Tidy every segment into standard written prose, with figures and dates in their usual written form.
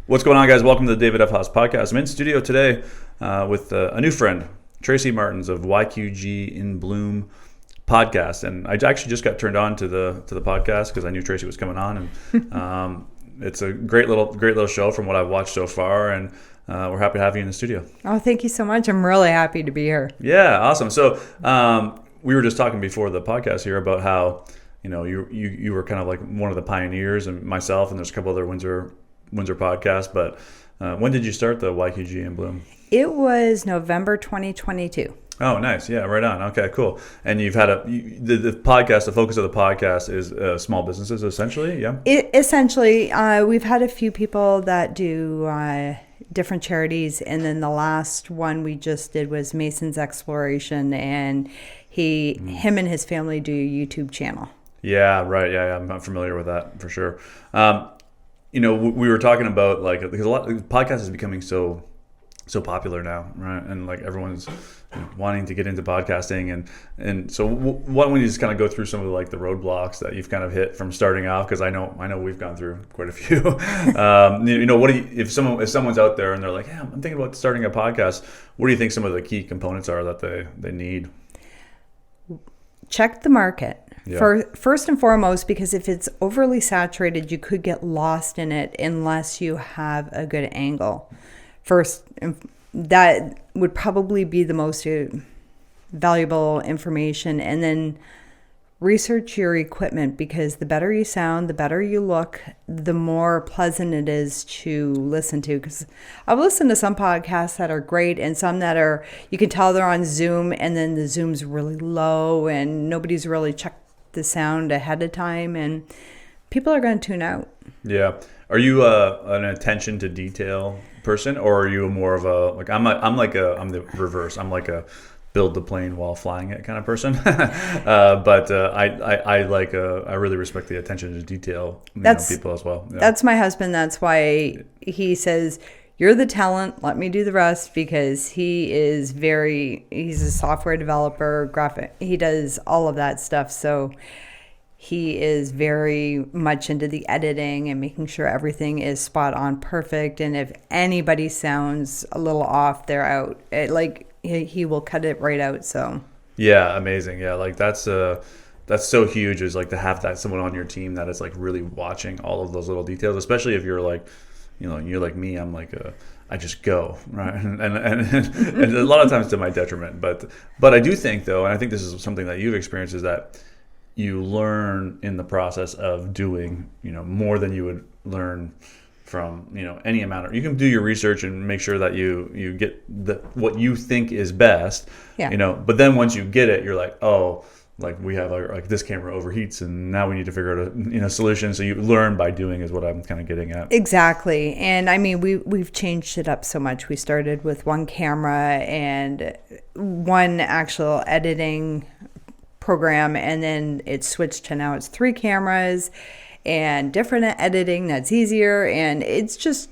What's going on, guys? Welcome to the David F. Haas podcast. I'm in studio today with a new friend, Tracy Martens of YQG in Bloom podcast, and I actually just got turned on to the podcast because I knew Tracy was coming on, and it's a great little show from what I've watched so far, and we're happy to have you in the studio. Oh, thank you so much. I'm really happy to be here. Yeah, awesome. So we were just talking before the podcast here about how you were kind of like one of the pioneers, and myself, and there's a couple other Windsor podcasts. But when did you start the YQG in Bloom? It was November 2022. Oh, nice. Yeah, right on. Okay, cool. And you've had the podcast, the focus of the podcast is small businesses, essentially, yeah? Essentially, we've had a few people that do different charities, and then the last one we just did was Mason's Exploration, and him and his family do a YouTube channel. Yeah, right. Yeah, I'm familiar with that for sure. We were talking about because a lot of podcasts is becoming so popular now, right? And like everyone's wanting to get into podcasting, and so why don't we just kind of go through some of the roadblocks that you've kind of hit from starting off? Because I know we've gone through quite a few. What do you, if someone's out there and they're like, yeah, I'm thinking about starting a podcast, what do you think some of the key components are that they need? Check the market. Yeah. First and foremost, because if it's overly saturated, you could get lost in it unless you have a good angle. First, that would probably be the most valuable information. And then research your equipment, because the better you sound, the better you look, the more pleasant it is to listen to. Because I've listened to some podcasts that are great and some that are, you can tell they're on Zoom and then the Zoom's really low and nobody's really checked the sound ahead of time, and people are going to tune out. Yeah. Are you an attention to detail person, or are you more of a I'm the reverse. I'm like a build the plane while flying it kind of person. But I really respect the attention to detail people as well. Yeah. That's my husband. That's why he says, you're the talent, let me do the rest, because he's a software developer, he does all of that stuff. So he is very much into the editing and making sure everything is spot on perfect. And if anybody sounds a little off, they're out. He will cut it right out. So yeah, amazing. Yeah, that's so huge, is to have that someone on your team that is really watching all of those little details, especially if you're you're like me. I'm I just go, right, and a lot of times to my detriment. But I do think, though, and I think this is something that you've experienced, is that you learn in the process of doing, more than you would learn from, any amount of. You can do your research and make sure that you get what you think is best, yeah. But then once you get it, you're like, oh, we have this camera overheats and now we need to figure out a solution. So you learn by doing, is what I'm kind of getting at. Exactly. And I mean, we've changed it up so much. We started with one camera and one actual editing program, and then it switched to now it's 3 cameras and different editing that's easier. And it's just,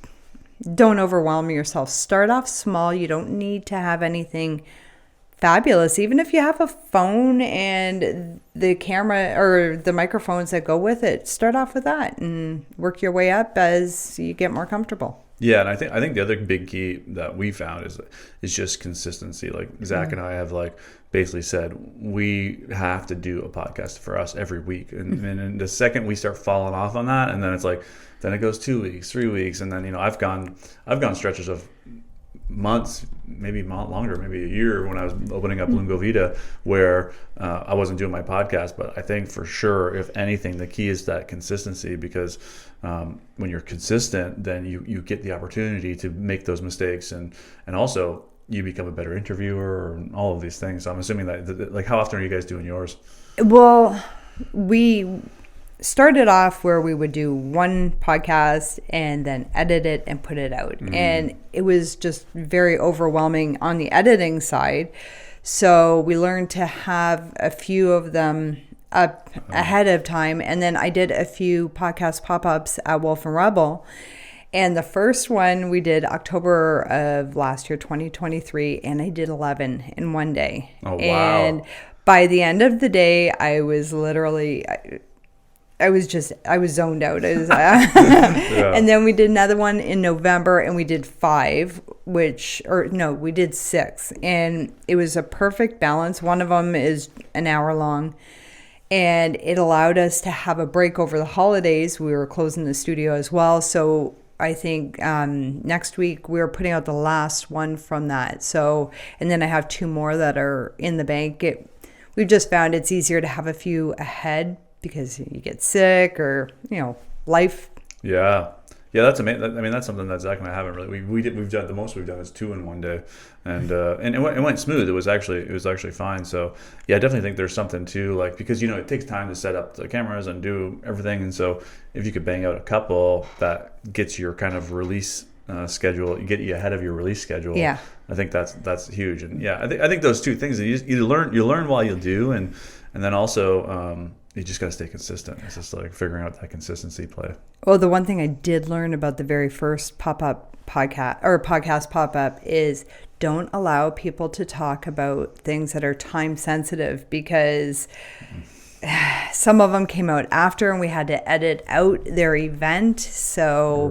don't overwhelm yourself. Start off small. You don't need to have anything fabulous. Even if you have a phone and the camera or the microphones that go with it, start off with that and work your way up as you get more comfortable. Yeah, and I think the other big key that we found is just consistency. Zach and I have basically said we have to do a podcast for us every week, and the second we start falling off on that, and then it's then it goes 2 weeks, 3 weeks, and then I've gone stretches of months, maybe longer, maybe a year, when I was opening up Bloom Go Vita, where I wasn't doing my podcast. But I think for sure, if anything, the key is that consistency, because when you're consistent, then you get the opportunity to make those mistakes, and also you become a better interviewer and all of these things. So I'm assuming that how often are you guys doing yours? Well, we started off where we would do one podcast and then edit it and put it out. Mm-hmm. And it was just very overwhelming on the editing side. So we learned to have a few of them up ahead of time. And then I did a few podcast pop-ups at Wolf and Rebel. And the first one we did October of last year, 2023, and I did 11 in one day. Oh, wow. And by the end of the day, I was literally... I was zoned out. And then we did another one in November, and we did 5, we did 6. And it was a perfect balance. One of them is an hour long. And it allowed us to have a break over the holidays. We were closing the studio as well. So I think next week we're putting out the last one from that. So, and then I have 2 more that are in the bank. We've just found it's easier to have a few ahead because you get sick or, life. Yeah. Yeah, that's amazing. I mean, that's something that Zach and I haven't really. We've done the most we've done is 2 in one day, and it went smooth. It was actually fine. So yeah, I definitely think there's something to like because it takes time to set up the cameras and do everything, and so if you could bang out a couple that gets your kind of release schedule, get you ahead of your release schedule. Yeah, I think that's huge, and yeah, I think those 2 things that you learn while you do, and then also. You just got to stay consistent. It's just like figuring out that consistency play. Well, the one thing I did learn about the very first podcast pop-up is don't allow people to talk about things that are time sensitive because some of them came out after and we had to edit out their event. So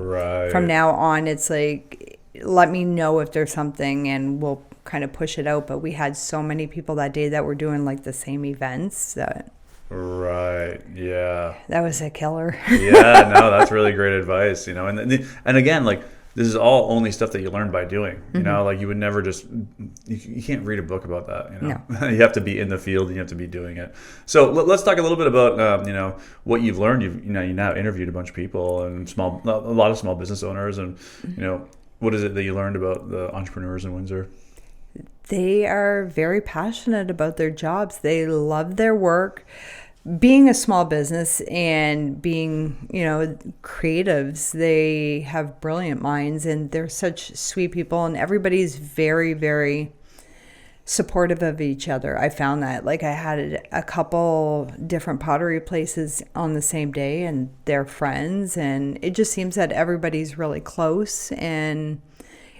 From now on, it's like, let me know if there's something and we'll kind of push it out. But we had so many people that day that were doing like the same events that... Right. Yeah. That was a killer. Yeah. No, that's really great advice. And again, like this is all only stuff that you learn by doing. Like you would never just you can't read a book about that. No. You have to be in the field and you have to be doing it. So let's talk a little bit about what you've learned. You now interviewed a bunch of people and a lot of small business owners, and what is it that you learned about the entrepreneurs in Windsor? They are very passionate about their jobs. They love their work. Being a small business and being, creatives, they have brilliant minds and they're such sweet people and everybody's very, very supportive of each other. I found that I had a couple different pottery places on the same day and they're friends and it just seems that everybody's really close and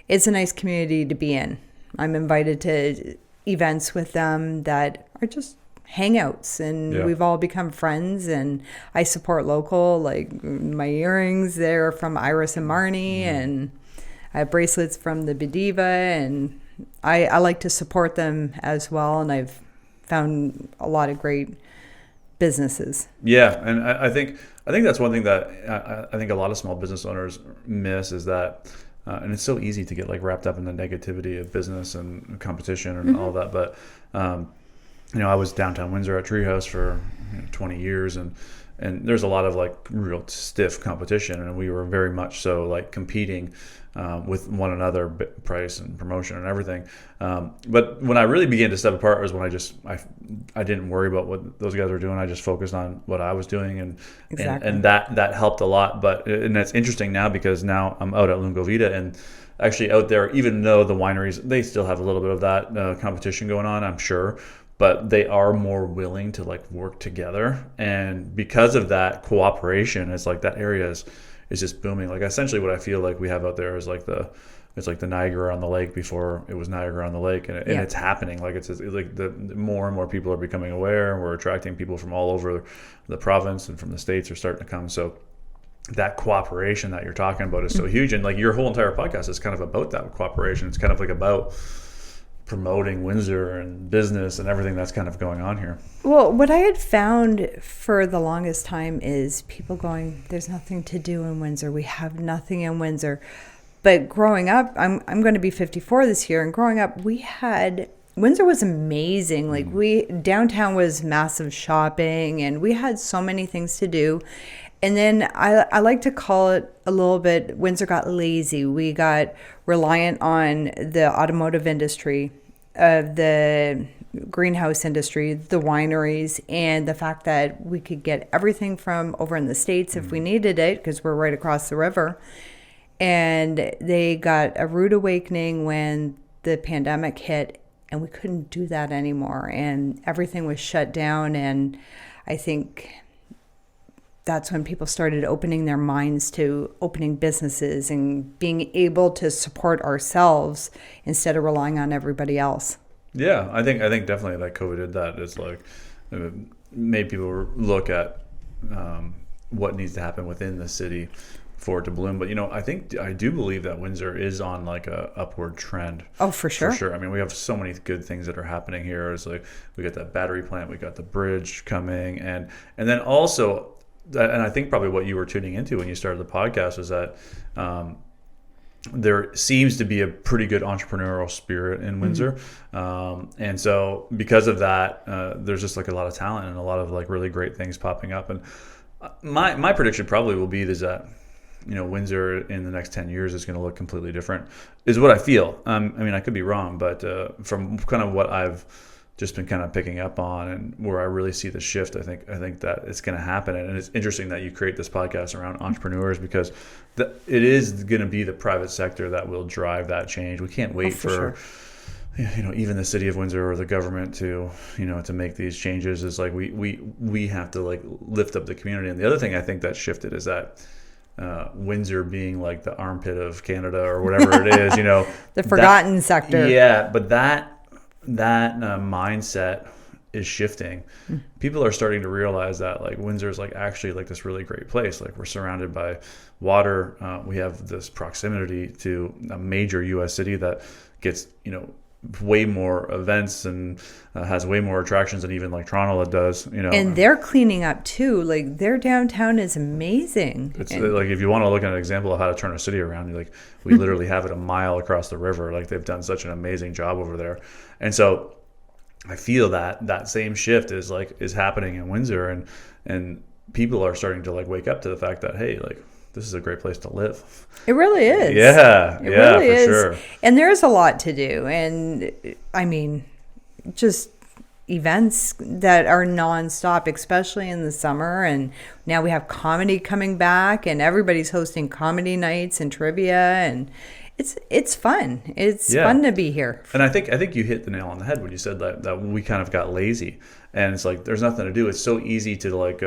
it's a nice community to be in. I'm invited to events with them that are just hangouts and we've all become friends and I support local, like my earrings, they're from Iris and Marnie and I have bracelets from the Bediva and I like to support them as well and I've found a lot of great businesses. Yeah, and I think that's one thing that I think a lot of small business owners miss is that and it's so easy to get wrapped up in the negativity of business and competition and all that, but I was downtown Windsor at Treehouse for 20 years and there's a lot of real stiff competition and we were very much so competing with one another, price and promotion and everything. But when I really began to step apart was when I didn't worry about what those guys were doing. I just focused on what I was doing and that helped a lot. And that's interesting now because now I'm out at Lungo Vita and actually out there, even though the wineries, they still have a little bit of that competition going on, I'm sure. But they are more willing to work together, and because of that cooperation, it's that area is just booming. Essentially, what I feel like we have out there is it's like the Niagara on the lake before it was Niagara on the lake, and it's happening. It's the more and more people are becoming aware, and we're attracting people from all over the province and from the States are starting to come. So that cooperation that you're talking about is so huge, and your whole entire podcast is kind of about that cooperation. It's kind of about promoting Windsor and business and everything that's kind of going on here. Well, what I had found for the longest time is people going, there's nothing to do in Windsor. We have nothing in Windsor. But growing up, I'm going to be 54 this year, and growing up, Windsor was amazing. Downtown was massive shopping, and we had so many things to do. And then I like to call it a little bit, Windsor got lazy. We got reliant on the automotive industry, the greenhouse industry, the wineries, and the fact that we could get everything from over in the States if we needed it, because we're right across the river. And they got a rude awakening when the pandemic hit, and we couldn't do that anymore. And everything was shut down, and I think that's when people started opening their minds to opening businesses and being able to support ourselves instead of relying on everybody else. Yeah, I think definitely COVID did that. It's it made people look at what needs to happen within the city for it to bloom. But I do believe that Windsor is on like a upward trend. Oh, for sure. For sure. I mean, we have so many good things that are happening here. It's like we got that battery plant, we got the bridge coming, and then also, and I think probably what you were tuning into when you started the podcast was that there seems to be a pretty good entrepreneurial spirit in Windsor. And so because of that, there's just like a lot of talent and a lot of like really great things popping up. And my prediction probably will be is that, Windsor in the next 10 years is going to look completely different, is what I feel. I mean, I could be wrong, but from kind of what I've just been kind of picking up on and where I really see the shift, I think that it's going to happen. And it's interesting that you create this podcast around entrepreneurs, because it is going to be the private sector that will drive that change. We can't wait for sure. Even the city of Windsor or the government to make these changes. Is like we have to like lift up the community. And the other thing I think that shifted is that Windsor being like the armpit of Canada or whatever it is, the forgotten sector. Yeah, but that mindset is shifting. People are starting to realize that like Windsor is like actually like this really great place. Like we're surrounded by water. We have this proximity to a major U.S. city that gets way more events and has way more attractions than even like Toronto does. And they're cleaning up too. Like their downtown is amazing. It's like if you want to look at an example of how to turn a city around, like we literally have it a mile across the river. Like they've done such an amazing job over there. And so I feel that same shift is happening in Windsor, and people are starting to like wake up to the fact that, hey, like this is a great place to live. It really is. Yeah, it really for is. Sure. And there's a lot to do. And I mean, just events that are nonstop, especially in the summer. And now we have comedy coming back, and everybody's hosting comedy nights and trivia, and it's fun. It's fun to be here. And I think you hit the nail on the head when you said that we kind of got lazy, and it's like there's nothing to do. It's so easy to like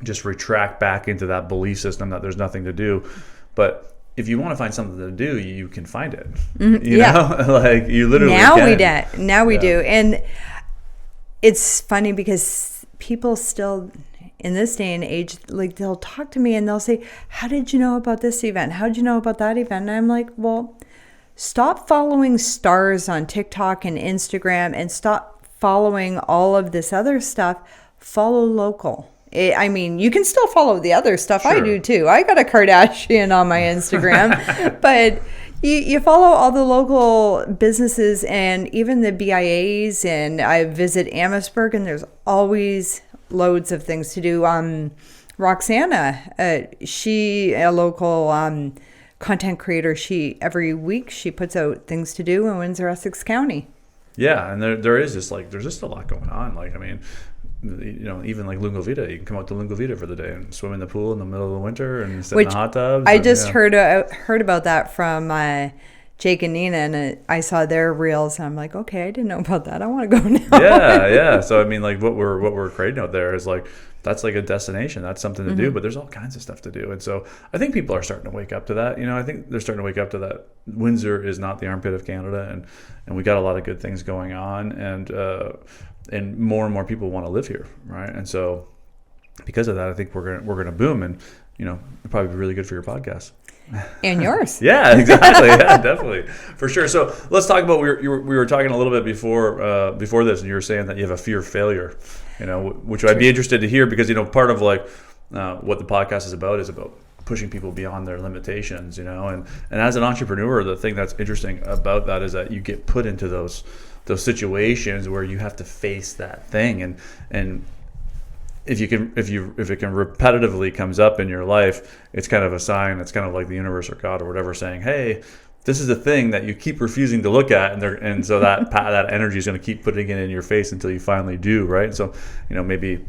just retract back into that belief system that there's nothing to do. But if you want to find something to do, you can find it. You know? Like you literally Now we do. And it's funny because people still in this day and age, like they'll talk to me and they'll say, how did you know about this event? How did you know about that event? And I'm like, well, stop following stars on TikTok and Instagram and stop following all of this other stuff. Follow local. I mean, you can still follow the other stuff. Sure. I do too. I got a Kardashian on my Instagram, but you follow all the local businesses and even the BIAs. And I visit Amherstburg, and there's always loads of things to do. Roxana, she a local content creator. Every week she puts out things to do in Windsor, Essex County. Yeah, and there's just a lot going on. Like I mean, even like Lungo Vita, you can come out to Lungo Vita for the day and swim in the pool in the middle of the winter and sit in the hot tubs. I just heard about that from Jake and Nina, and I saw their reels, and I'm like, okay, I didn't know about that. I want to go now. Yeah. So I mean, like what we're creating out there is like that's like a destination. That's something to do, but there's all kinds of stuff to do. And so I think people are starting to wake up to that. I think they're starting to wake up to that. Windsor is not the armpit of Canada, and we got a lot of good things going on, and more and more people want to live here, right? And so because of that, I think we're gonna boom, and it'll probably be really good for your podcast. And yours. Yeah, exactly. Yeah, definitely. For sure. So let's talk about, we were talking a little bit before this, and you were saying that you have a fear of failure, which I'd be interested to hear, because, part of like what the podcast is about pushing people beyond their limitations, and as an entrepreneur, the thing that's interesting about that is that you get put into those situations where you have to face that thing, and if it can repetitively comes up in your life, it's kind of a sign. It's kind of like the universe or God or whatever saying, hey, this is a thing that you keep refusing to look at, and so that that energy is going to keep putting it in your face until you finally do, right? So maybe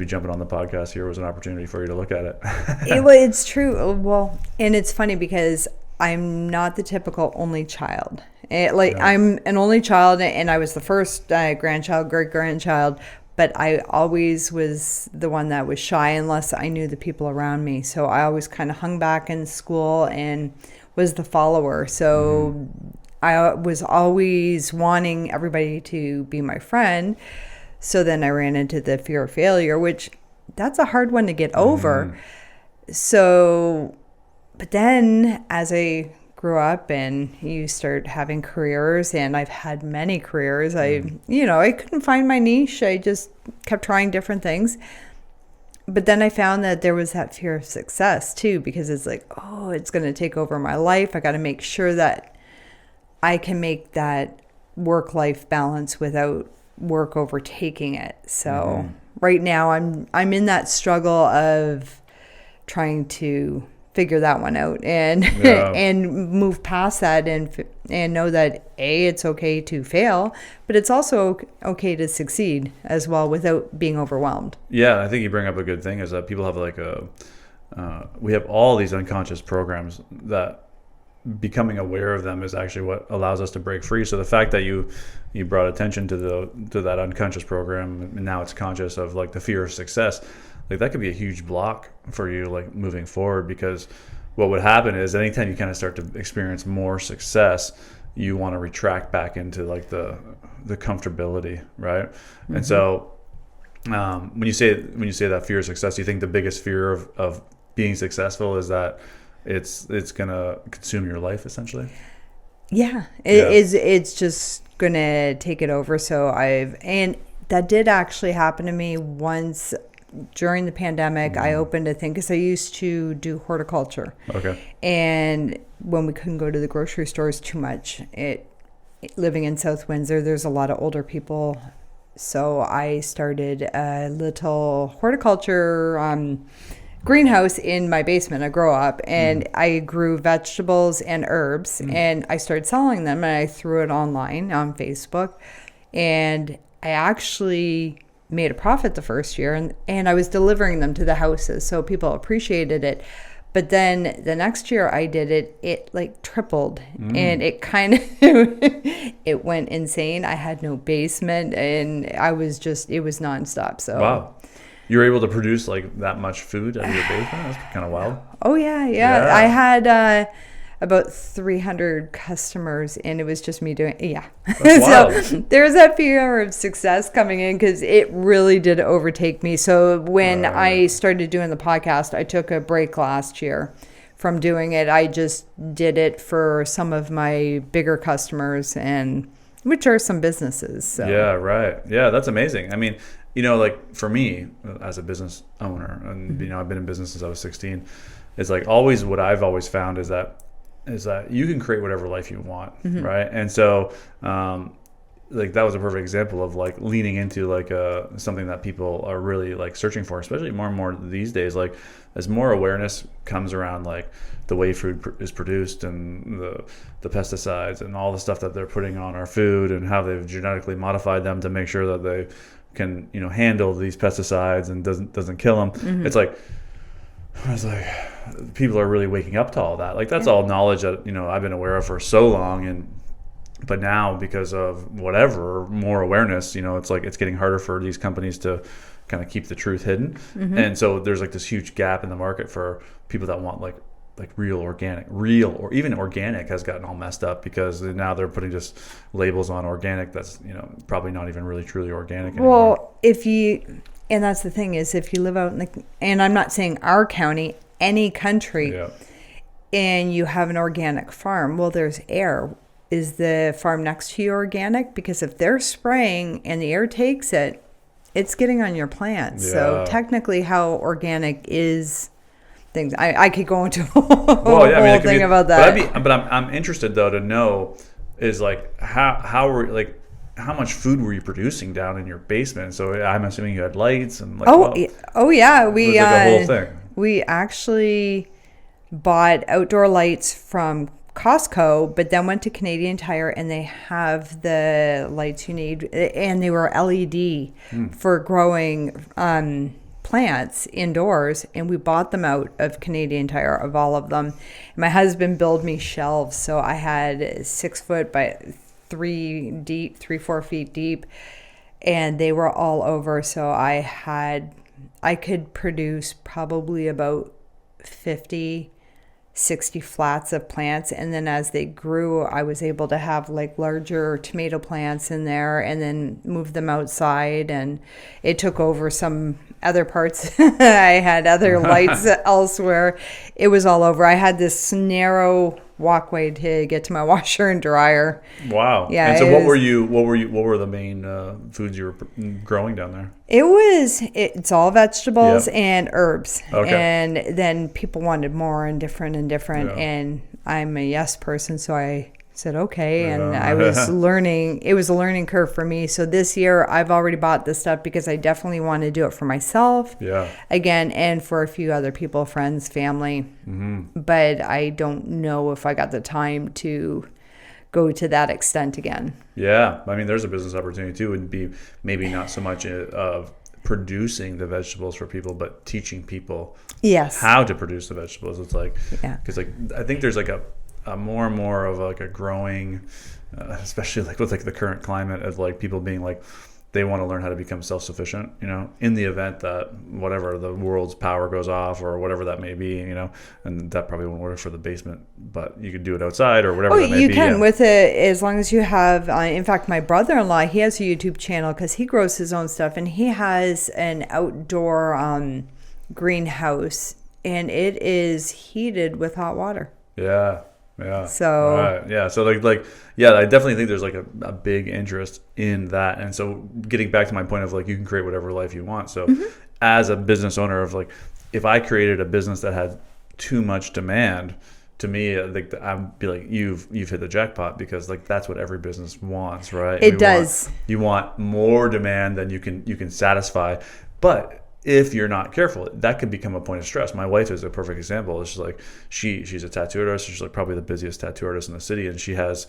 jumping on the podcast here was an opportunity for you to look at it. It's true. Well, and it's funny because I'm not the typical only child. I'm an only child, and I was the first great-grandchild, but I always was the one that was shy unless I knew the people around me. So I always kind of hung back in school and was the follower. So I was always wanting everybody to be my friend. So then I ran into the fear of failure, which that's a hard one to get over. So, but then as I grew up and you start having careers, and I've had many careers, I couldn't find my niche. I just kept trying different things. But then I found that there was that fear of success too, because it's like, oh, it's going to take over my life. I got to make sure that I can make that work-life balance without work overtaking it. So right now I'm in that struggle of trying to figure that one out and and move past that and know that it's okay to fail, but it's also okay to succeed as well without being overwhelmed. Yeah, I think you bring up a good thing, is that people have like we have all these unconscious programs that becoming aware of them is actually what allows us to break free. So the fact that you brought attention to that unconscious program, and now it's conscious of like the fear of success, like that could be a huge block for you, like moving forward, because what would happen is anytime you kind of start to experience more success, you want to retract back into like the comfortability, right? And so when you say that fear of success, do you think the biggest fear of being successful is that it's gonna consume your life essentially? It's just gonna take it over. So and that did actually happen to me once during the pandemic. I opened a thing because I used to do horticulture. Okay. And when we couldn't go to the grocery stores too much, living in South Windsor, there's a lot of older people. So I started a little horticulture greenhouse in my basement. I grew up and I grew vegetables and herbs, and I started selling them, and I threw it online on Facebook, and I actually made a profit the first year, and I was delivering them to the houses, so people appreciated it. But then the next year I did it like tripled, and it kind of it went insane. I had no basement, and it was nonstop. So wow. You were able to produce like that much food out of your basement? That's kind of wild. Oh yeah. I had about 300 customers, and it was just me doing. Yeah. So there's that fear of success coming in, because it really did overtake me. So when I started doing the podcast, I took a break last year from doing it. I just did it for some of my bigger customers, and which are some businesses. So. Yeah, right. Yeah, that's amazing. I mean, like for me as a business owner, and I've been in business since I was 16. It's like always what I've always found is that you can create whatever life you want, right? And so like that was a perfect example of like leaning into like something that people are really like searching for, especially more and more these days. Like as more awareness comes around like the way food is produced, and the pesticides and all the stuff that they're putting on our food, and how they've genetically modified them to make sure that they can handle these pesticides and doesn't kill them. It's like I was like, people are really waking up to all that. Like that's all knowledge that I've been aware of for so long, but now because of whatever more awareness, it's like it's getting harder for these companies to kind of keep the truth hidden. And so there's like this huge gap in the market for people that want like real or even organic has gotten all messed up, because now they're putting just labels on organic that's probably not even really truly organic anymore. Well, and that's the thing, is if you live out and I'm not saying our county, any country, and you have an organic farm, well, there's air. Is the farm next to you organic? Because if they're spraying and the air takes it, it's getting on your plants. So technically how organic is things. I could go into a whole thing about that. But I'm interested though to know is like how much food were you producing down in your basement? So I'm assuming you had lights and yeah, we like a whole thing. We actually bought outdoor lights from Costco, but then went to Canadian Tire, and they have the lights you need, and they were LED for growing plants indoors, and we bought them out of Canadian Tire, of all of them. And my husband built me shelves, so I had 6 foot by 4 feet deep, and they were all over. So I could produce probably about 50 60 flats of plants. And then as they grew, I was able to have like larger tomato plants in there and then move them outside. And it took over some other parts. I had other lights elsewhere. It was all over. I had this narrow walkway to get to my washer and dryer. Wow. Yeah. And so what were the main foods you were growing down there? It's all vegetables and herbs. Okay. And then people wanted more and different. Yeah. And I'm a yes person, so I said okay. And I was learning. It was a learning curve for me. So this year I've already bought this stuff because I definitely want to do it for myself. Yeah. Again, and for a few other people, friends, family. Mm-hmm. But I don't know if I got the time to go to that extent again. Yeah. I mean, there's a business opportunity too. It would be maybe not so much of producing the vegetables for people, but teaching people how to produce the vegetables. It's like, because like, I think there's like a more and more of like a growing, especially like with like the current climate of like people being like, they want to learn how to become self-sufficient, in the event that whatever the world's power goes off or whatever that may be, and that probably won't work for the basement, but you could do it outside or whatever that may be. You can with it as long as you have, in fact, my brother-in-law, he has a YouTube channel because he grows his own stuff and he has an outdoor greenhouse and it is heated with hot water. Yeah. Yeah. So right. Yeah. So I definitely think there's like a big interest in that. And so getting back to my point of like you can create whatever life you want. So as a business owner of like, if I created a business that had too much demand, to me, like I'd be like, you've hit the jackpot because like that's what every business wants, right? It does. You want more demand than you can satisfy, but if you're not careful, that could become a point of stress. My wife is a perfect example. It's like she's a tattoo artist. She's like probably the busiest tattoo artist in the city, and she has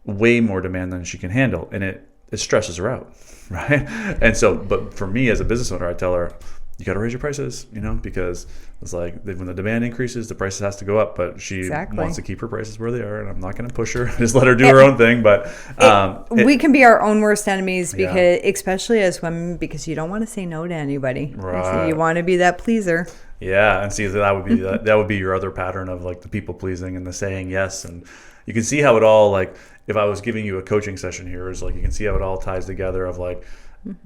way more demand than she can handle, and it stresses her out, right? And so, but for me as a business owner, I tell her, you got to raise your prices, because it's like when the demand increases, the prices has to go up. But she wants to keep her prices where they are, and I'm not going to push her. Just let her do her own thing. But we can be our own worst enemies because, especially as women, because you don't want to say no to anybody. Right. So you want to be that pleaser. Yeah, and see that would be that would be your other pattern of like the people pleasing and the saying yes, and you can see how it all like if I was giving you a coaching session here is like you can see how it all ties together of like.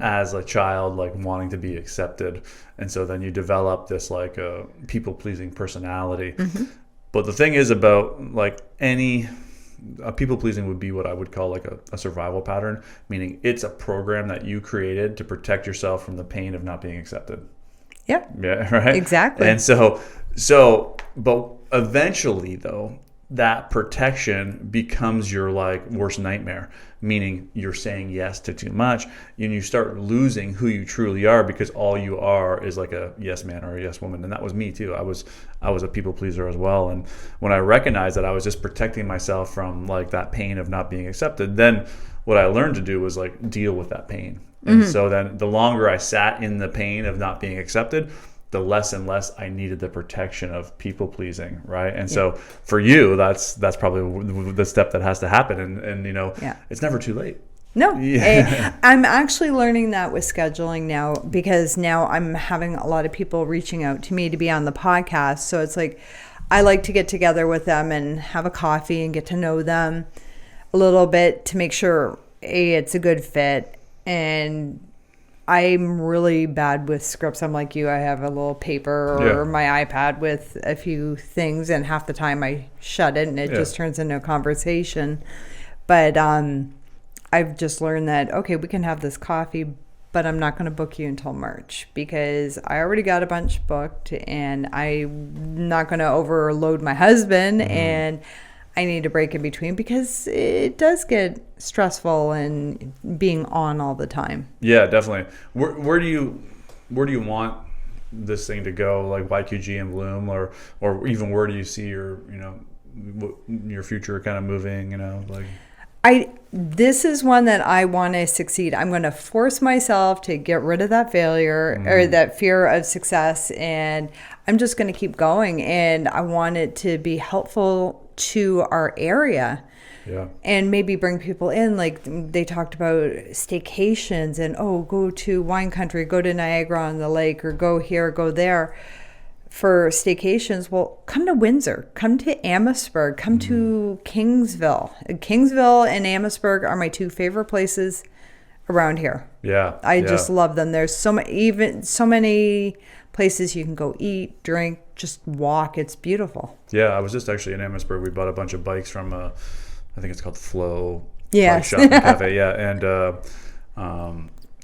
As a child, like wanting to be accepted, and so then you develop this like a people-pleasing personality. But the thing is about like a people-pleasing would be what I would call like a survival pattern, meaning it's a program that you created to protect yourself from the pain of not being accepted. Yeah, right, exactly. And but eventually though, that protection becomes your like worst nightmare, meaning you're saying yes to too much and you start losing who you truly are because all you are is like a yes man or a yes woman. And that was me too. I was a people pleaser as well. And when I recognized that I was just protecting myself from like that pain of not being accepted, then what I learned to do was like deal with that pain. And so then the longer I sat in the pain of not being accepted, the less and less I needed the protection of people pleasing, right? And so for you, that's probably the step that has to happen, and it's never too late. No, I'm actually learning that with scheduling now because now I'm having a lot of people reaching out to me to be on the podcast. So it's like I like to get together with them and have a coffee and get to know them a little bit to make sure it's a good fit. And I'm really bad with scripts. I'm like you. I have a little paper or my iPad with a few things, and half the time I shut it and it just turns into a conversation. But I've just learned that, okay, we can have this coffee, but I'm not going to book you until March because I already got a bunch booked and I'm not going to overload my husband and I need a break in between because it does get stressful and being on all the time. Yeah, definitely. Where do you want this thing to go, like YQG and Bloom, or even where do you see your future kind of moving? This is one that I want to succeed. I'm going to force myself to get rid of that failure or that fear of success, and I'm just going to keep going. And I want it to be helpful to our area and maybe bring people in. Like they talked about staycations and go to wine country, go to Niagara on the lake, or go here, go there. for staycations, well, come to Windsor, come to Amherstburg, come to Kingsville. Kingsville and Amherstburg are my two favorite places around here. Yeah. I just love them. There's so many places you can go eat, drink, just walk. It's beautiful. Yeah, I was just actually in Amherstburg. We bought a bunch of bikes from, I think it's called Flow Yes. Bike Shop and Cafe. Yeah, and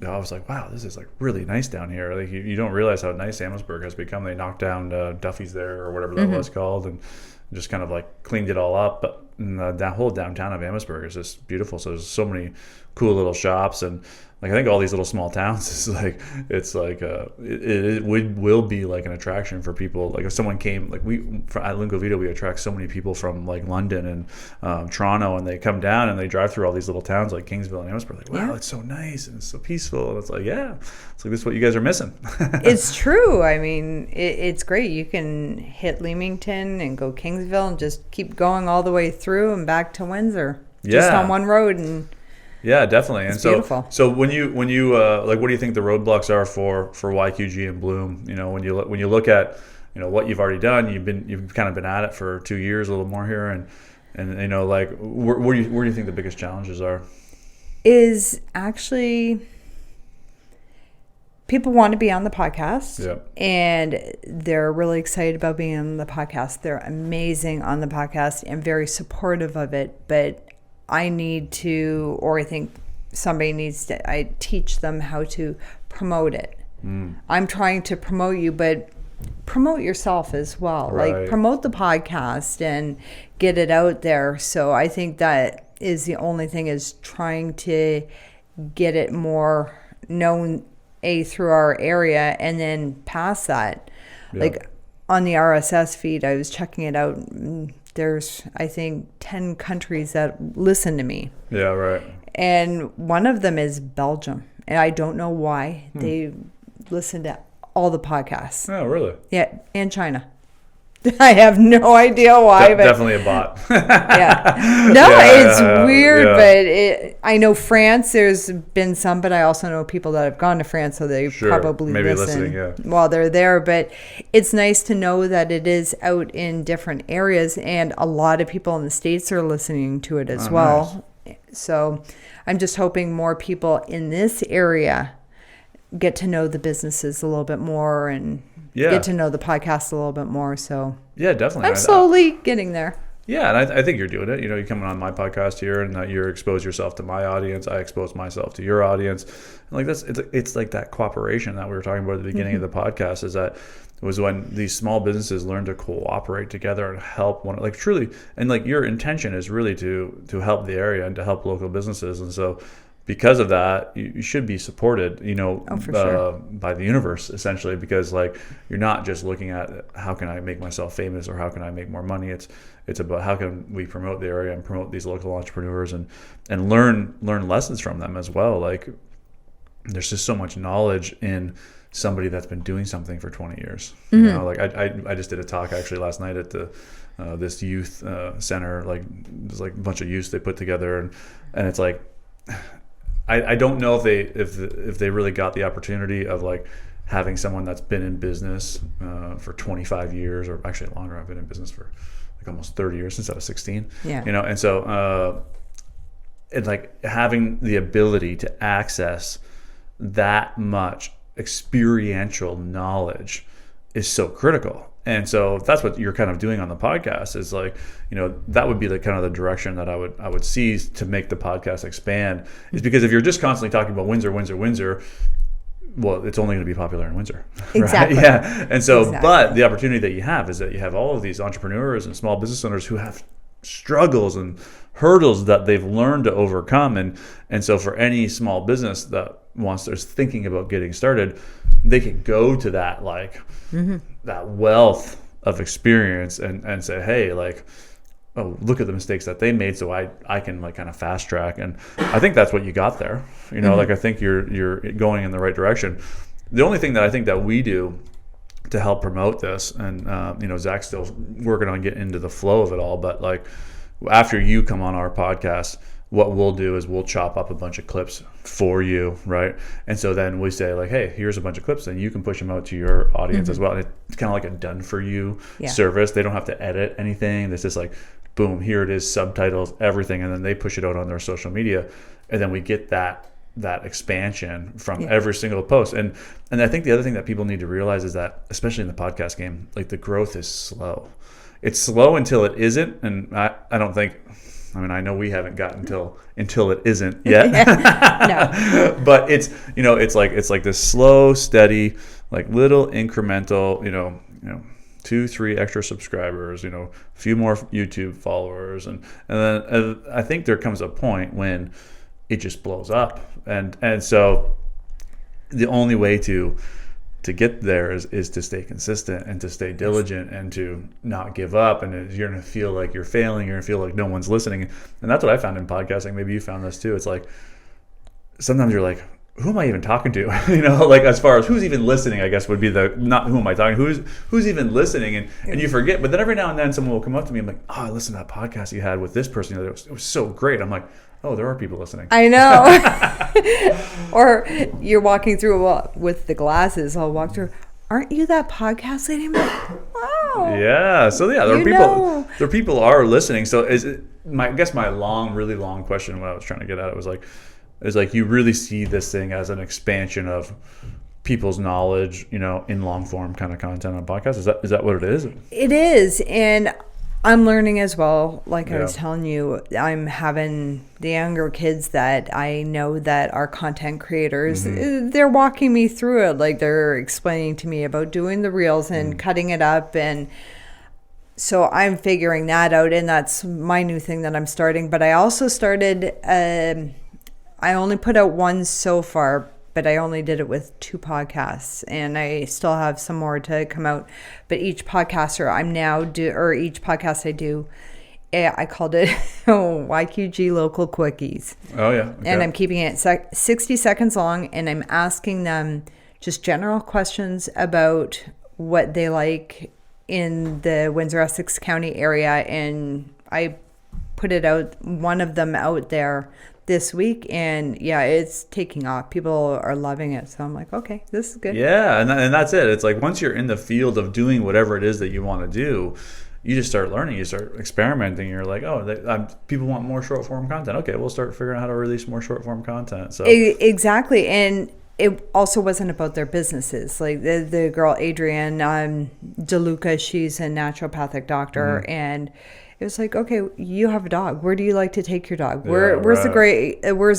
I was like, wow, this is like really nice down here. Like you don't realize how nice Amherstburg has become. They knocked down Duffy's there or whatever that was called, and just kind of like cleaned it all up. But that whole downtown of Amherstburg is just beautiful. So there's so many cool little shops, and like I think all these little small towns is like it will be like an attraction for people. Like if someone came, like at Lungo Vito, we attract so many people from like London and Toronto, and they come down and they drive through all these little towns like Kingsville and Amherstburg. Like, wow, it's so nice and it's so peaceful. And it's like, yeah, it's like this is what you guys are missing. It's true. I mean, it's great. You can hit Leamington and go Kingsville and just keep going all the way through and back to Windsor, just on one road. And yeah, definitely. And beautiful. So when you like, what do you think the roadblocks are for YQG and Bloom? You know, when you look at, you know, what you've already done, you've kind of been at it for 2 years, a little more here, and you know, like where do you think the biggest challenges are? Is actually people want to be on the podcast, and they're really excited about being on the podcast. They're amazing on the podcast and very supportive of it, but I need to, or I think somebody needs to, I teach them how to promote it. I'm trying to promote you, but promote yourself as well. Right. Like promote the podcast and get it out there. So I think that is the only thing, is trying to get it more known through our area, and then past that. Like on the RSS feed, I was checking it out. There's, I think, 10 countries that listen to me. Yeah, right. And one of them is Belgium. And I don't know why. They listen to all the podcasts. Oh, really? Yeah, and China. I have no idea why. But definitely a bot. Yeah. No, it's weird, but I know France, there's been some, but I also know people that have gone to France, so they probably listen while they're there. But it's nice to know that it is out in different areas, and a lot of people in the States are listening to it as well. Nice. So I'm just hoping more people in this area get to know the businesses a little bit more, and get to know the podcast a little bit more. So yeah, definitely. I'm slowly getting there. Yeah, and I think you're doing it. You know, you come on my podcast here, and you expose yourself to my audience. I expose myself to your audience. And like it's like that cooperation that we were talking about at the beginning of the podcast. Is that it was when these small businesses learn to cooperate together and help one, like truly, and like your intention is really to help the area and to help local businesses, and so. Because of that, you should be supported, you know, by the universe, essentially, because like you're not just looking at how can I make myself famous or how can I make more money. It's about how can we promote the area and promote these local entrepreneurs and learn lessons from them as well. Like there's just so much knowledge in somebody that's been doing something for 20 years. You know, like I just did a talk actually last night at the this youth center. Like there's like a bunch of youths they put together, and it's like. I don't know if they really got the opportunity of like having someone that's been in business for 25 years, or actually longer. I've been in business for like almost 30 years since I was 16. Yeah. You know, and so it's like having the ability to access that much experiential knowledge is so critical. And so that's what you're kind of doing on the podcast, is like, you know, that would be the kind of the direction that I would see to make the podcast expand, is because if you're just constantly talking about Windsor, well, it's only going to be popular in Windsor. Exactly. Right? Yeah. And so, but the opportunity that you have is that you have all of these entrepreneurs and small business owners who have struggles and hurdles that they've learned to overcome. And so for any small business that is thinking about getting started, they can go to that, like, that wealth of experience and say, hey, like, oh, look at the mistakes that they made, so I can like kind of fast track. And I think that's what you got there. You know, like I think you're going in the right direction. The only thing that I think that we do to help promote this, and you know, Zach's still working on getting into the flow of it all, but like after you come on our podcast, what we'll do is we'll chop up a bunch of clips for you, right? And so then we say like, hey, here's a bunch of clips, and you can push them out to your audience as well. And it's kind of like a done for you service. They don't have to edit anything. It's just like, boom, here it is, subtitles, everything, and then they push it out on their social media, and then we get that expansion from every single post. And I think the other thing that people need to realize is that, especially in the podcast game, like the growth is slow. It's slow until it isn't, and I don't think. I mean, I know we haven't gotten until it isn't yet. No. But it's it's like this slow, steady, like little incremental, 2-3 extra subscribers, a few more YouTube followers, and then I think there comes a point when it just blows up, and so the only way to get there is to stay consistent and to stay diligent and to not give up. And you're going to feel like you're failing. You're going to feel like no one's listening. And that's what I found in podcasting. Maybe you found this too. It's like, sometimes you're like, who am I even talking to? Like as far as who's even listening, I guess would be not who am I talking to, who's even listening, and you forget. But then every now and then someone will come up to me and I'm like, oh, I listened to that podcast you had with this person. It was so great. I'm like, oh, there are people listening. I know. Or you're walking through with the glasses. I'll walk through. Aren't you that podcast lady? I'm like, wow. Yeah. So yeah, there are people are listening. So I guess my really long question, what I was trying to get at, is like you really see this thing as an expansion of people's knowledge, in long form kind of content on podcasts. Is that what it is? It is, and I'm learning as well. Like I was telling you, I'm having the younger kids that I know that are content creators. They're walking me through it. Like they're explaining to me about doing the reels and cutting it up. And so I'm figuring that out. And that's my new thing that I'm starting. But I also started, I only put out one so far, but I only did it with 2 podcasts, and I still have some more to come out. But each podcaster each podcast I do, I called it YQG Local Quickies. Oh, yeah. Okay. And I'm keeping it 60 seconds long, and I'm asking them just general questions about what they like in the Windsor-Essex County area. And I put one of them out there this week, and it's taking off. People are loving it, so I'm like, okay, this is good. Yeah, and that's it. It's like once you're in the field of doing whatever it is that you want to do, you just start learning, you start experimenting. You're like, people want more short form content. Okay, we'll start figuring out how to release more short form content. So exactly. And it also wasn't about their businesses. Like the girl Adrienne DeLuca, she's a naturopathic doctor, and it was like, okay, you have a dog. Where do you like to take your dog? Where's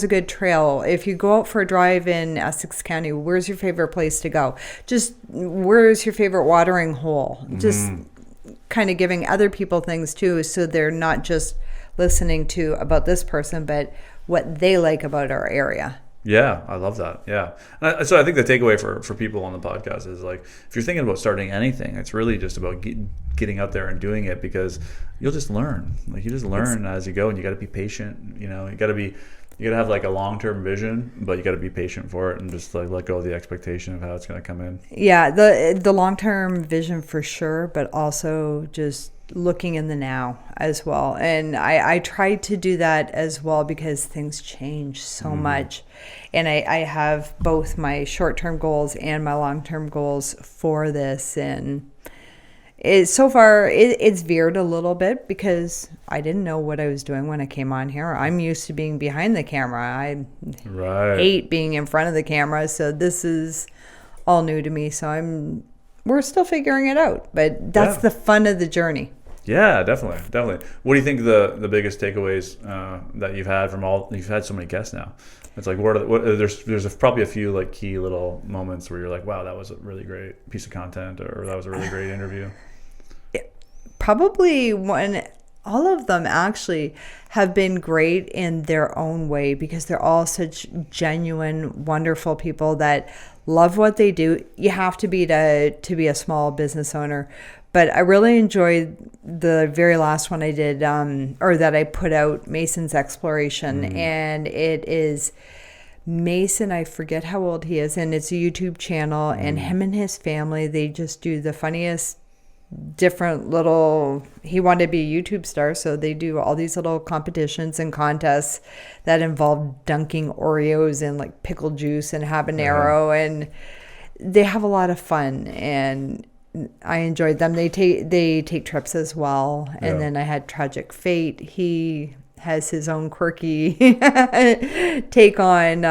a good trail? If you go out for a drive in Essex County, where's your favorite place to go? Just where's your favorite watering hole? Just kind of giving other people things too, so they're not just listening to about this person, but what they like about our area. Yeah, I love that. Yeah. So I think the takeaway for people on the podcast is like, if you're thinking about starting anything, it's really just about getting out there and doing it, because you'll just learn. Like you just learn as you go, and you got to be patient. You got to have like a long-term vision, but you got to be patient for it and just like let go of the expectation of how it's going to come in. Yeah, the long-term vision for sure, but also just looking in the now as well. And I try to do that as well, because things change so much. And I have both my short-term goals and my long-term goals for this. And so far it's veered a little bit, because I didn't know what I was doing when I came on here. I'm used to being behind the camera. I hate being in front of the camera. So this is all new to me. So we're still figuring it out, but that's the fun of the journey. Yeah, definitely. What do you think the biggest takeaways that you've had you've had so many guests now? It's like, there's probably a few like key little moments where you're like, wow, that was a really great piece of content, or that was a really great interview. Probably all of them actually have been great in their own way, because they're all such genuine, wonderful people that love what they do. You have to be to be a small business owner. But I really enjoyed the very last one I did, or that I put out, Mason's Exploration. And it is Mason, I forget how old he is, and it's a YouTube channel. And him and his family, they just do the funniest different little, he wanted to be a YouTube star, so they do all these little competitions and contests that involve dunking Oreos in like pickle juice and habanero, and they have a lot of fun, and I enjoyed them. They take trips as well. And then I had Tragic Fate. He has his own quirky take on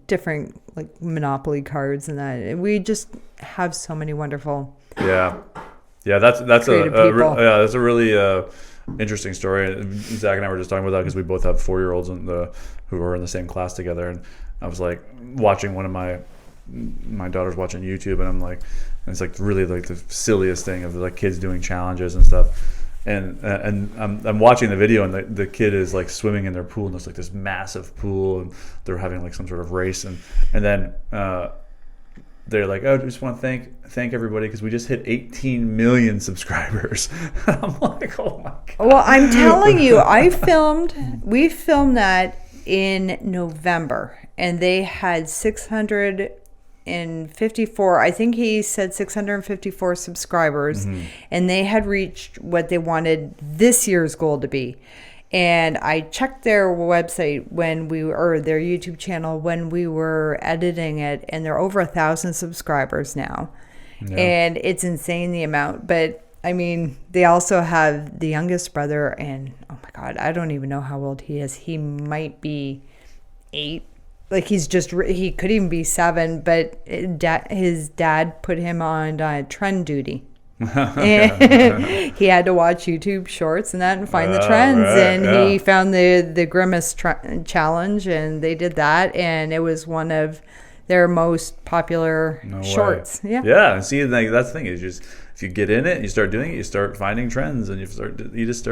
different like Monopoly cards and that. We just have so many wonderful that's a really interesting story. Zach and I were just talking about that because we both have 4-year-olds who are in the same class together, and I was like watching one of my daughter's watching YouTube, and I'm like, it's like really like the silliest thing of like kids doing challenges and stuff. And I'm watching the video, and the kid is like swimming in their pool, and there's like this massive pool, and they're having like some sort of race, and then they're like, oh, I just want to thank everybody because we just hit 18 million subscribers. I'm like, oh my god. Well, I'm telling you, we filmed that in November, and they had 654, I think he said 654 subscribers, and they had reached what they wanted this year's goal to be. And I checked their website their YouTube channel when we were editing it, and they're over 1,000 subscribers now. Yeah. And it's insane the amount. But I mean, they also have the youngest brother, and oh my God, I don't even know how old he is. He might be 8. Like he could even be 7, but his dad put him on trend duty. And he had to watch YouTube shorts and that and find the trends. He found the Grimace challenge, and they did that, and it was one of their most popular shorts. Yeah. And see, like, that's the thing is just if you get in it and you start doing it, you start finding trends, and you just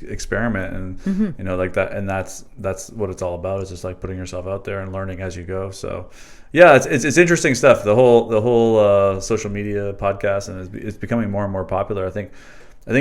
experiment, and you know, like that, and that's what it's all about, is just like putting yourself out there and learning as you go. So yeah, it's interesting stuff. The whole social media podcast, and it's becoming more and more popular. I think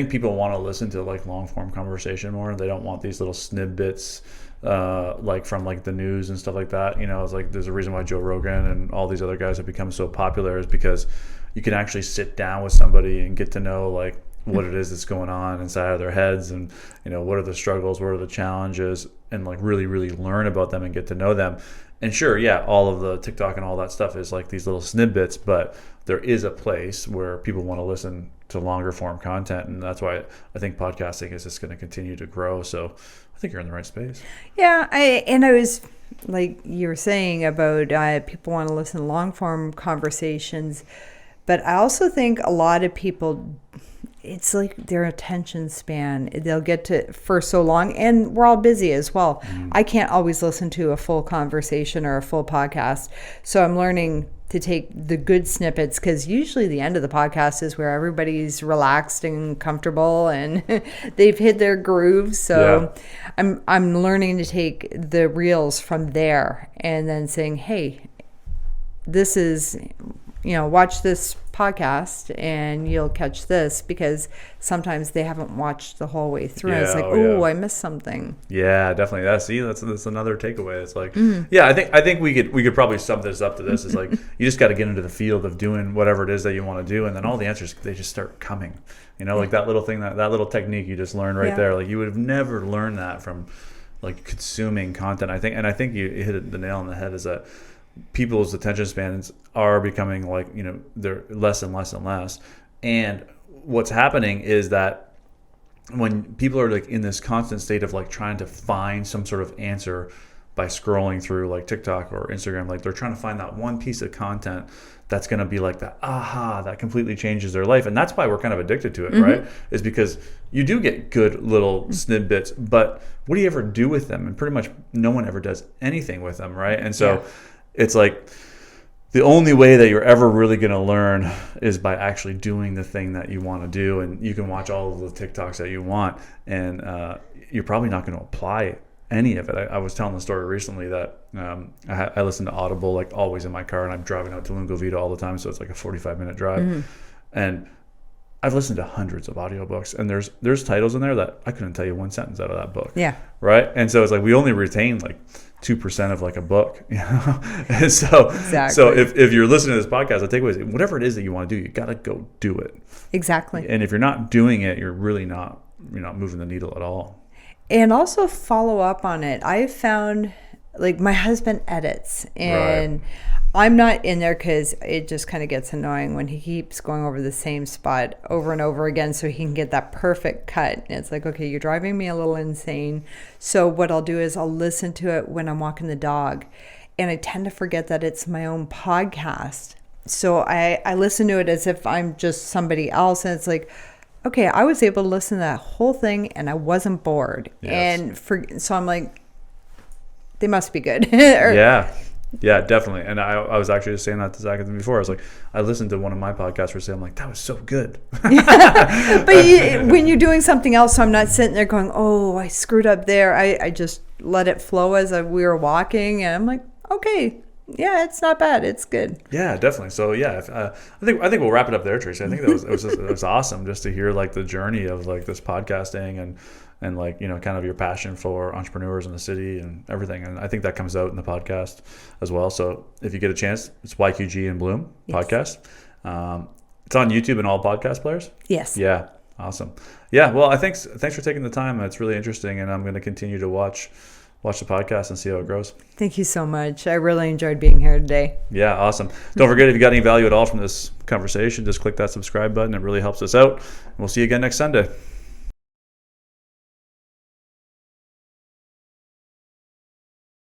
people want to listen to like long form conversation more. They don't want these little snippets like from like the news and stuff like that. You know, it's like there's a reason why Joe Rogan and all these other guys have become so popular, is because you can actually sit down with somebody and get to know like what it is that's going on inside of their heads, and you know, what are the struggles, what are the challenges, and like really learn about them and get to know them. And sure, yeah, all of the TikTok and all that stuff is like these little snippets, but there is a place where people want to listen to longer form content, and that's why I think podcasting is just going to continue to grow. So I think you're in the right space. Yeah, I was like you were saying about people want to listen to long form conversations, but I also think a lot of people, it's like their attention span, they'll get to for so long, and we're all busy as well. I can't always listen to a full conversation or a full podcast, so I'm learning to take the good snippets, because usually the end of the podcast is where everybody's relaxed and comfortable and they've hit their grooves. So I'm learning to take the reels from there and then saying, hey, this is, you know, watch this podcast and you'll catch this, because sometimes they haven't watched the whole way through. It's like, I missed something. Yeah, definitely. That's another takeaway. It's like, I think we could probably sum this up to this. It's like, you just got to get into the field of doing whatever it is that you want to do, and then all the answers, they just start coming. You know, like that little thing, that little technique you just learned right there. Like you would have never learned that from like consuming content. I think you hit the nail on the head, is that people's attention spans are becoming like, you know, they're less and less and less. And what's happening is that when people are like in this constant state of like trying to find some sort of answer by scrolling through like TikTok or Instagram, like they're trying to find that one piece of content that's going to be like that that completely changes their life. And that's why we're kind of addicted to it, right? Is because you do get good little snippets, but what do you ever do with them? And pretty much no one ever does anything with them, right? And so it's like the only way that you're ever really going to learn is by actually doing the thing that you want to do. And you can watch all of the TikToks that you want, and you're probably not going to apply any of it. I was telling the story recently that I listen to Audible like always in my car, and I'm driving out to Lungo Vita all the time, so it's like a 45-minute drive. And I've listened to hundreds of audiobooks, and there's titles in there that I couldn't tell you one sentence out of that book. Yeah. Right. And so it's like we only retain like 2% of like a book, you know? And so, Exactly. so if you're listening to this podcast, the takeaway is whatever it is that you want to do, you got to go do it. Exactly. And if you're not doing it, you're really not, moving the needle at all. And also follow up on it. I've found, like, my husband edits, and I'm not in there because it just kind of gets annoying when he keeps going over the same spot over and over again so he can get that perfect cut. And it's like, okay, you're driving me a little insane. So what I'll do is I'll listen to it when I'm walking the dog. And I tend to forget that it's my own podcast. So I listen to it as if I'm just somebody else. And it's like, okay, I was able to listen to that whole thing and I wasn't bored. Yes. And so I'm like, they must be good. Yeah, definitely. And I was actually just saying that to Zach before. I was like, I listened to one of my podcasts where I'm like, that was so good. But when you're doing something else, so I'm not sitting there going, oh, I screwed up there. I just let it flow as we were walking. And I'm like, okay, yeah, it's not bad. It's good. Yeah, definitely. So yeah, I think we'll wrap it up there, Tracy. I think it was awesome just to hear like the journey of like this podcasting and like, kind of your passion for entrepreneurs in the city and everything. And I think that comes out in the podcast as well. So if you get a chance, it's YQG and Bloom podcast. It's on YouTube and all podcast players. Yes. Yeah. Awesome. Yeah. Well, thanks for taking the time. It's really interesting. And I'm going to continue to watch the podcast and see how it grows. Thank you so much. I really enjoyed being here today. Yeah, awesome. Don't forget, if you got any value at all from this conversation, just click that subscribe button. It really helps us out. And we'll see you again next Sunday.